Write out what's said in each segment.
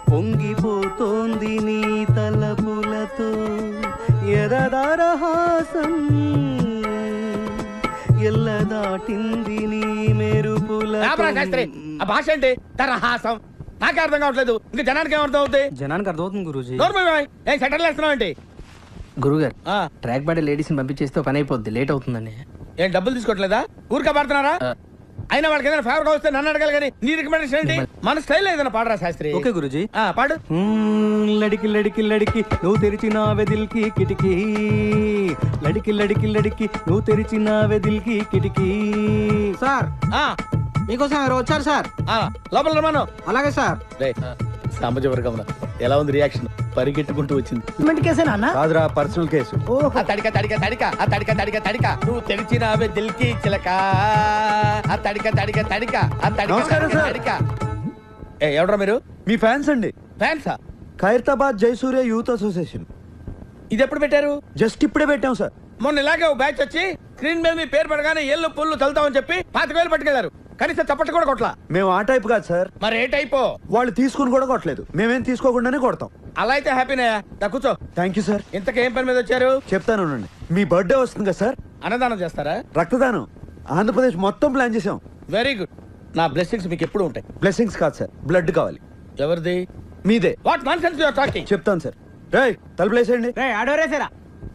పొంగిపోతోంది నీ తలపులతో ఎరదారహాసం ఎల్ల దాటింది నీ మెరుపుల శాస్త్రి ఆ భాష ఏంటి తరహాసం నాకే అర్థం కావట్లేదు ఇంకా జనానికి ఏమర్థం అవుతుంది జనానికి అర్థమవుతుంది గురూజీ ఏం సెటిల్ వేస్తున్నావు ఏంటి గురుగారు ట్రాక్ బాడీ లేడీస్ ని పంపించేస్తే పని అయిపోద్ది లేట్ అవుతుందండి ఏం డబ్బులు తీసుకోవట్లేదా ఊరికే పాడుతున్నారా అయినా వాళ్ళకి ఏదైనా ఫేవర్ వస్తే నన్ను అడగాలి కానీ నీ రికమెండేషన్ ఏంటి మన స్టైల్ ఏదైనా పాడరా శాస్త్రి ఓకే గురూజీ పాడు లడికి లడికి లడికి నువ్వు తెరిచిన వెదిల్కి కిటికీ లడికి లడికి లడికి నువ్వు తెరిచిన వెదిల్కి కిటికీ సార్ మీకోసం ఎవరు వచ్చారు సార్ లోపల రమాను అలాగే సార్ సామాజిక ఎలా ఉంది రియాక్షన్ పరిగెట్టుకుంటూ వచ్చింది కేసేనా అన్న కాదురా పర్సనల్ కేసు ఆ తడిక తడిక తడిక ఆ తడిక తడిక తడిక నువ్వు తెరిచినావే దిల్కి చిలక ఆ తడిక తడిక తడిక ఆ తడిక నమస్కారం సార్. తడిక ఎవడరా మీరు మీ ఫ్యాన్స్ అండి ఫ్యాన్సా ఖైరతాబాద్ జయసూర్య యూత్ అసోసియేషన్ ఇది ఎప్పుడు పెట్టారు జస్ట్ ఇప్పుడే పెట్టాం సార్ మొన్న ఇలాగే ఓ బ్యాచ్ వచ్చి స్క్రీన్ మీద మీ పేరు పడగానే ఏళ్ళు పుల్లు చల్తామని చెప్పి 25,000 పట్టుకెళ్లారు కనీసం చప్పట్లు కూడా కొట్లా మేము ఆ టైప్ కాదు సార్ మరి ఏ టైపో వాళ్ళు తీసుకుని కూడా కొట్టలేదు మేమేం తీసుకోకుండానే కొడతాం అలా అయితే హ్యాపీనే కూర్చో థ్యాంక్ యూ సార్ ఇంతకేం పని మీద వచ్చారు చెప్తాను ఉండండి. మీ బర్త్డే వస్తుంది కదా సార్ అన్నదానం చేస్తారా రక్తదానం ఆంధ్రప్రదేశ్ మొత్తం ప్లాన్ చేసాం వెరీ గుడ్ నా బ్లెస్సింగ్స్ మీకు ఎప్పుడు ఉంటాయి బ్లెస్సింగ్స్ కాదు సార్ బ్లడ్ కావాలి ఎవరిది మీదే what nonsense you are talking చెప్తాను సార్ రేయ్ తలుపులేసేయండి ఆడోరేసారా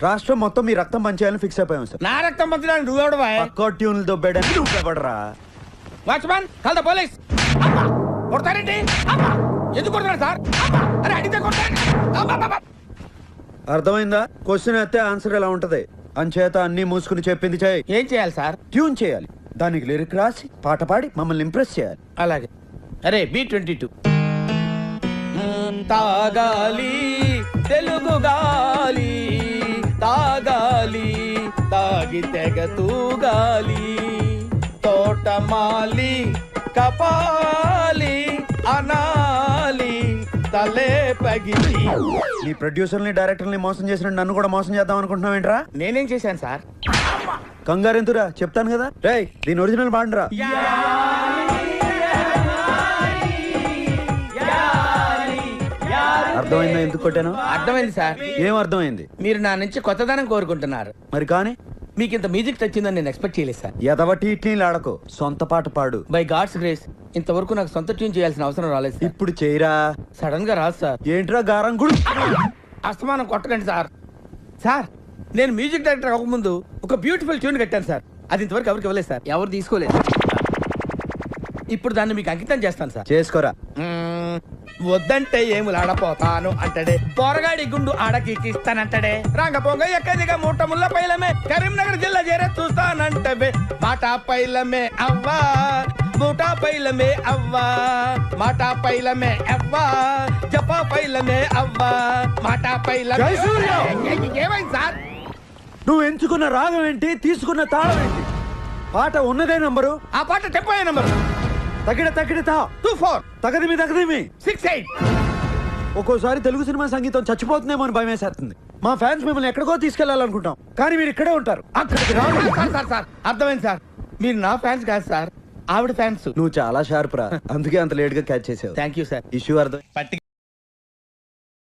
రాష్ట్రం మొత్తం మీ రక్తం పంచేయాలని ఫిక్స్ అయిపోయాం సార్ నా రక్తం పంచడానికి నువ్వెవడవా పక్క ట్యూన్లు దొబ్బేయడానికి నువ్వు ఎవడరా వాచ్మ్యాన్ కాల్ ద పోలీస్ కొడతారేంటి ఎందుకు కొడతారు సార్ అరే అడిగితే కొడతారు అర్థమైందా క్వశ్చన్ అయితే ఆన్సర్ ఎలా ఉంటది అంచేత అన్ని మూసుకుని చెప్పింది చేయి ఏం చేయాలి సార్ ట్యూన్ చేయాలి దానికి లిరిక్ రాసి పాట పాడి మమ్మల్ని ఇంప్రెస్ చేయాలి అలాగే అరే B22 తాగాలి తెలుగు గాలి తాగాలి తాగి తెగ తూగాలి తోటమాలి కపాలి అనాలి తలే పగిలి నీ ప్రొడ్యూసర్ని డైరెక్టర్ని మోసం చేసిన నన్ను కూడా మోసం చేద్దాం అనుకుంటున్నావు ఏంట్రా నేనేం చేశాను సార్ కంగారెంతురా చెప్తాను కదా రేయ్ దీని ఒరిజినల్ బాండ్రా అర్థమైందా ఎందుకు కొట్టాను అర్థమైంది సార్ ఏం అర్థమైంది మీరు నా నుంచి కొత్తదనం కోరుకుంటున్నారు మరి కానీ మీకు ఇంత మ్యూజిక్ వచ్చిందని నేను ఎక్స్పెక్ట్ చేయలేదు సార్ ఎదవటి ఇట్లీలు ఆడకో సొంత పాట పాడు బై గాడ్స్ గ్రేస్ ఇంతవరకు నాకు సొంత ట్యూన్ చేయాల్సిన అవసరం రాలేదు సార్. ఇప్పుడు చేయరా సడన్ గా రాదు సార్ ఏంట్రా గారం గుడు అస్తమానం కొట్టకండి సార్ సార్ నేను మ్యూజిక్ డైరెక్టర్ అవ్వకముందు ఒక బ్యూటిఫుల్ ట్యూన్ కట్టాను సార్ అది ఇంతవరకు ఎవరికి ఇవ్వలేదు సార్ ఎవరు తీసుకోలేదు ఇప్పుడు దాన్ని మీకు అంకితం చేస్తాను సార్ చేసుకోరా వద్దంటే ఏములాడపోతాను అంటడే పోరగాడి గుండు ఆడకిస్తానంటడే రాంగ పొంగ ఎక్కదిగా మూట ముళ్ళ పైలమే కరీంనగర్ జిల్లా చేరే చూస్తానంటవే మాట పైలమే అవ్వా మూట పైలమే అవ్వా మాట పైలమే అవ్వా జపా పైలమే అవ్వా మాట పైలమే ఏమైంది సార్ నువ్వు ఎంచుకున్న రాగం ఏంటి తీసుకున్న తాళం ఏంటి పాట ఉన్నదే నంబరు ఆ పాట టెంపో నంబర్ తగిడ తగిడ తా 24 తగదిమి తగదిమి 68 ఒక్కోసారి తెలుగు సినిమా సంగీతం చచ్చిపోతుందేమో అని భయమేసేస్తుంది మా ఫ్యాన్స్ మిమ్మల్ని ఎక్కడికో తీసుకెళ్లాలనుకుంటాం కానీ మీరు ఇక్కడే ఉంటారు అక్కడికి రాదు సార్ అర్థమైంది సార్ మీరు నా ఫ్యాన్స్ కాదు సార్ ఆవిడ ఫ్యాన్స్ నువ్వు చాలా షార్ప్ రా అందుకే అంత లేట్ గా క్యాచ్ చేసావు థ్యాంక్ యూ సార్ ఇష్యూ అర్థం